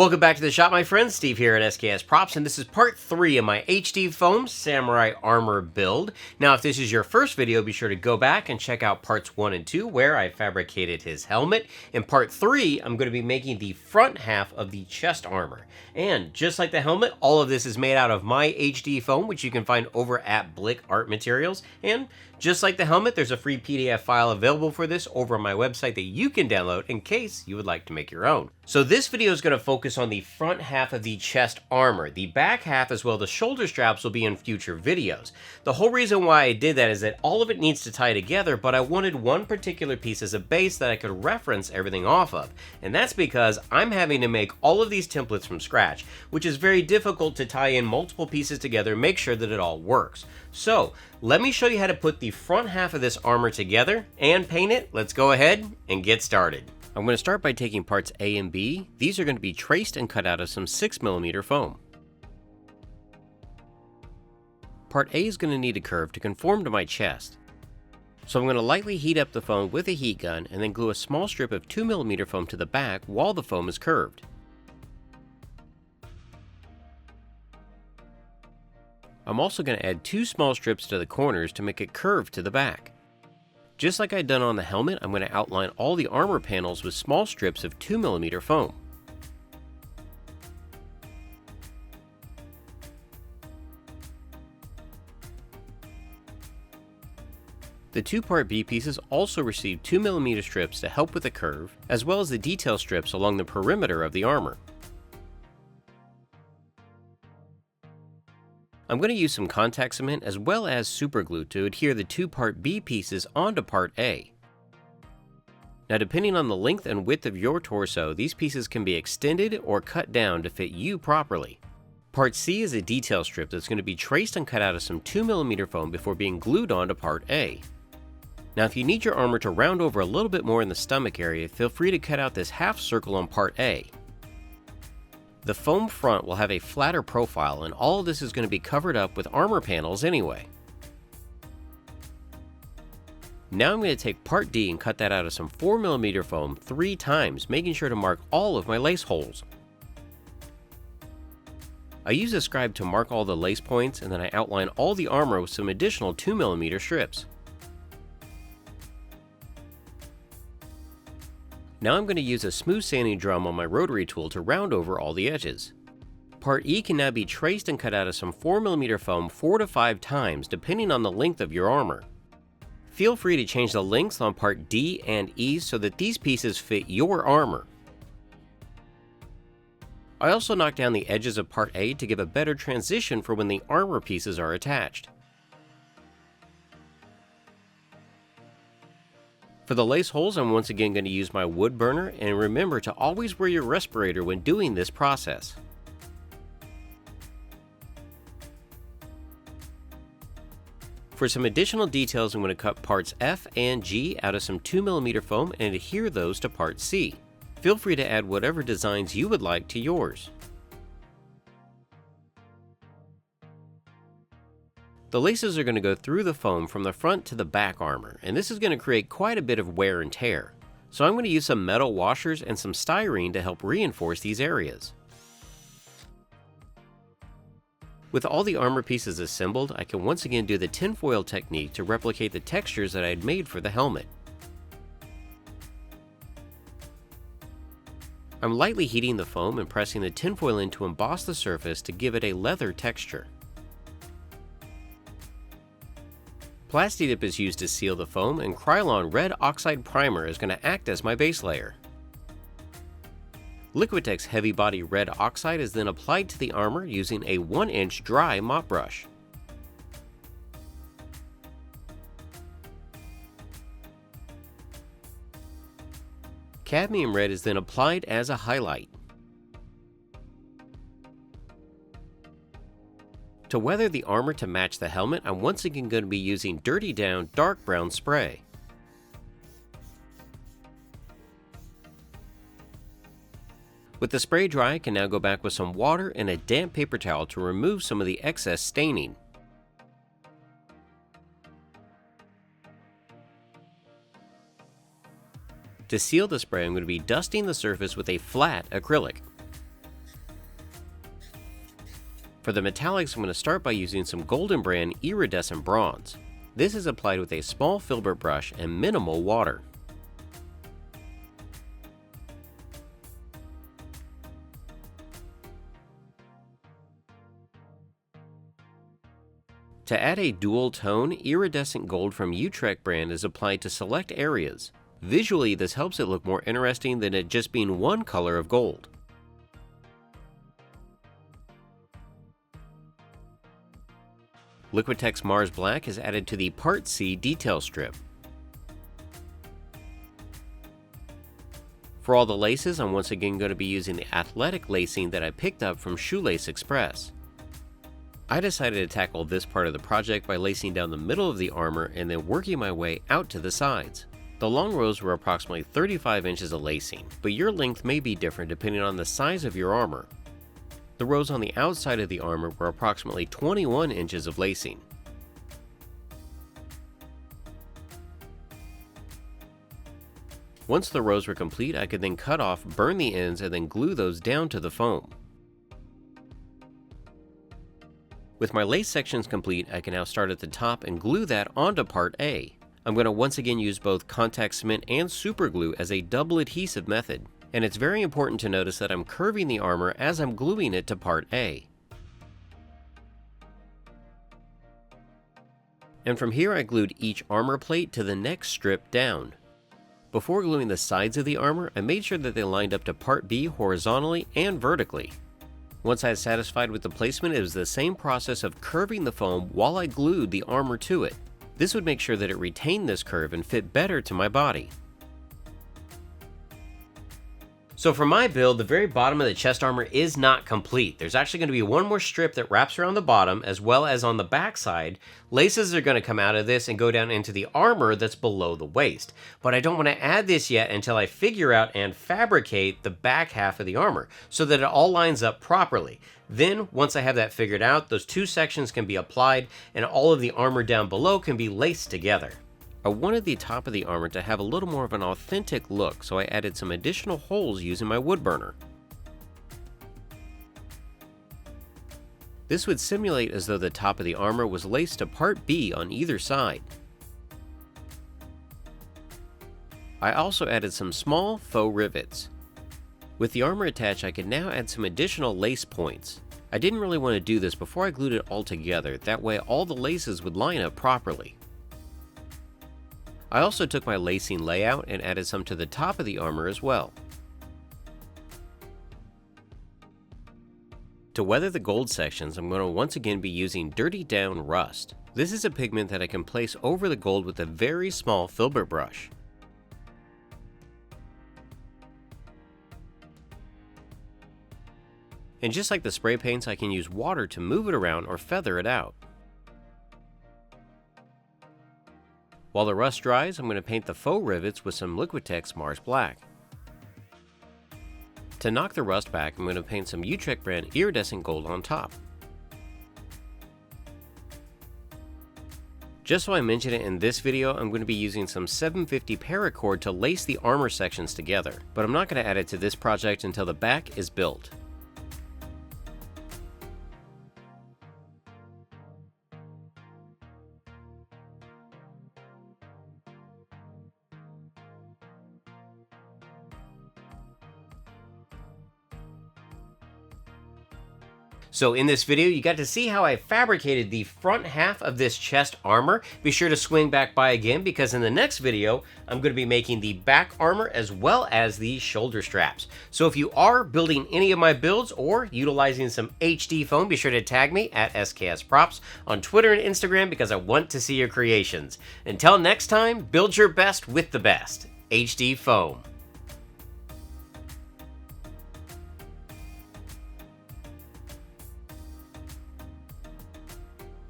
Welcome back to the shop, my friends. Steve here at SKS Props, and this is part 3 of my HD foam samurai armor build. Now, if this is your first video, be sure to go back and check out parts 1 and 2, where I fabricated his helmet. In part 3, I'm going to be making the front half of the chest armor. And just like the helmet, all of this is made out of my HD foam, which you can find over at Blick Art Materials. And just like the helmet, there's a free PDF file available for this over on my website that you can download in case you would like to make your own. So this video is going to focus on the front half of the chest armor. The back half as well as the shoulder straps will be in future videos. The whole reason why I did that is that all of it needs to tie together, but I wanted one particular piece as a base that I could reference everything off of. And that's because I'm having to make all of these templates from scratch, which is very difficult to tie in multiple pieces together and make sure that it all works. So let me show you how to put the front half of this armor together and paint it. Let's go ahead and get started. I'm going to start by taking parts A and B. These are going to be traced and cut out of some 6mm foam. Part A is going to need a curve to conform to my chest. So I'm going to lightly heat up the foam with a heat gun and then glue a small strip of 2mm foam to the back while the foam is curved. I'm also going to add 2 small strips to the corners to make it curved to the back. Just like I'd done on the helmet, I'm going to outline all the armor panels with small strips of 2mm foam. The 2-part B pieces also receive 2mm strips to help with the curve, as well as the detail strips along the perimeter of the armor. I'm going to use some contact cement as well as super glue to adhere the 2-part B pieces onto part A. Now, depending on the length and width of your torso, these pieces can be extended or cut down to fit you properly. Part C is a detail strip that's going to be traced and cut out of some 2mm foam before being glued onto part A. Now, if you need your armor to round over a little bit more in the stomach area, feel free to cut out this half circle on part A. The foam front will have a flatter profile, and all of this is going to be covered up with armor panels anyway. Now I'm going to take part D and cut that out of some 4mm foam 3 times, making sure to mark all of my lace holes. I use a scribe to mark all the lace points, and then I outline all the armor with some additional 2mm strips. Now I'm going to use a smooth sanding drum on my rotary tool to round over all the edges. Part E can now be traced and cut out of some 4mm foam 4 to 5 times depending on the length of your armor. Feel free to change the lengths on part D and E so that these pieces fit your armor. I also knocked down the edges of part A to give a better transition for when the armor pieces are attached. For the lace holes, I'm once again going to use my wood burner, and remember to always wear your respirator when doing this process. For some additional details, I'm going to cut parts F and G out of some 2mm foam and adhere those to part C. Feel free to add whatever designs you would like to yours. The laces are going to go through the foam from the front to the back armor, and this is going to create quite a bit of wear and tear. So I'm going to use some metal washers and some styrene to help reinforce these areas. With all the armor pieces assembled, I can once again do the tinfoil technique to replicate the textures that I had made for the helmet. I'm lightly heating the foam and pressing the tinfoil in to emboss the surface to give it a leather texture. Plasti-Dip is used to seal the foam, and Krylon Red Oxide Primer is going to act as my base layer. Liquitex Heavy Body Red Oxide is then applied to the armor using a 1-inch dry mop brush. Cadmium Red is then applied as a highlight. To weather the armor to match the helmet, I'm once again going to be using Dirty Down Dark Brown Spray. With the spray dry, I can now go back with some water and a damp paper towel to remove some of the excess staining. To seal the spray, I'm going to be dusting the surface with a flat acrylic. For the metallics, I'm going to start by using some Golden Brand Iridescent Bronze. This is applied with a small filbert brush and minimal water. To add a dual tone, iridescent gold from Utrecht brand is applied to select areas. Visually, this helps it look more interesting than it just being one color of gold. Liquitex Mars Black is added to the Part C detail strip. For all the laces, I'm once again going to be using the athletic lacing that I picked up from Shoelace Express. I decided to tackle this part of the project by lacing down the middle of the armor and then working my way out to the sides. The long rows were approximately 35 inches of lacing, but your length may be different depending on the size of your armor. The rows on the outside of the armor were approximately 21 inches of lacing. Once the rows were complete, I could then cut off, burn the ends, and then glue those down to the foam. With my lace sections complete, I can now start at the top and glue that onto Part A. I'm going to once again use both contact cement and super glue as a double adhesive method. And it's very important to notice that I'm curving the armor as I'm gluing it to Part A. And from here I glued each armor plate to the next strip down. Before gluing the sides of the armor, I made sure that they lined up to Part B horizontally and vertically. Once I was satisfied with the placement, it was the same process of curving the foam while I glued the armor to it. This would make sure that it retained this curve and fit better to my body. So for my build, the very bottom of the chest armor is not complete. There's actually going to be one more strip that wraps around the bottom, as well as on the back side. Laces are going to come out of this and go down into the armor that's below the waist. But I don't want to add this yet until I figure out and fabricate the back half of the armor so that it all lines up properly. Then, once I have that figured out, those two sections can be applied and all of the armor down below can be laced together. I wanted the top of the armor to have a little more of an authentic look, so I added some additional holes using my wood burner. This would simulate as though the top of the armor was laced to Part B on either side. I also added some small faux rivets. With the armor attached, I could now add some additional lace points. I didn't really want to do this before I glued it all together, that way all the laces would line up properly. I also took my lacing layout and added some to the top of the armor as well. To weather the gold sections, I'm going to once again be using Dirty Down Rust. This is a pigment that I can place over the gold with a very small filbert brush. And just like the spray paints, I can use water to move it around or feather it out. While the rust dries, I'm going to paint the faux rivets with some Liquitex Mars Black. To knock the rust back, I'm going to paint some Utrecht brand iridescent gold on top. Just so I mention it in this video, I'm going to be using some 750 paracord to lace the armor sections together, but I'm not going to add it to this project until the back is built. So in this video, you got to see how I fabricated the front half of this chest armor. Be sure to swing back by again, because in the next video, I'm going to be making the back armor as well as the shoulder straps. So if you are building any of my builds or utilizing some HD foam, be sure to tag me at SKS Props on Twitter and Instagram, because I want to see your creations. Until next time, build your best with the best. HD Foam.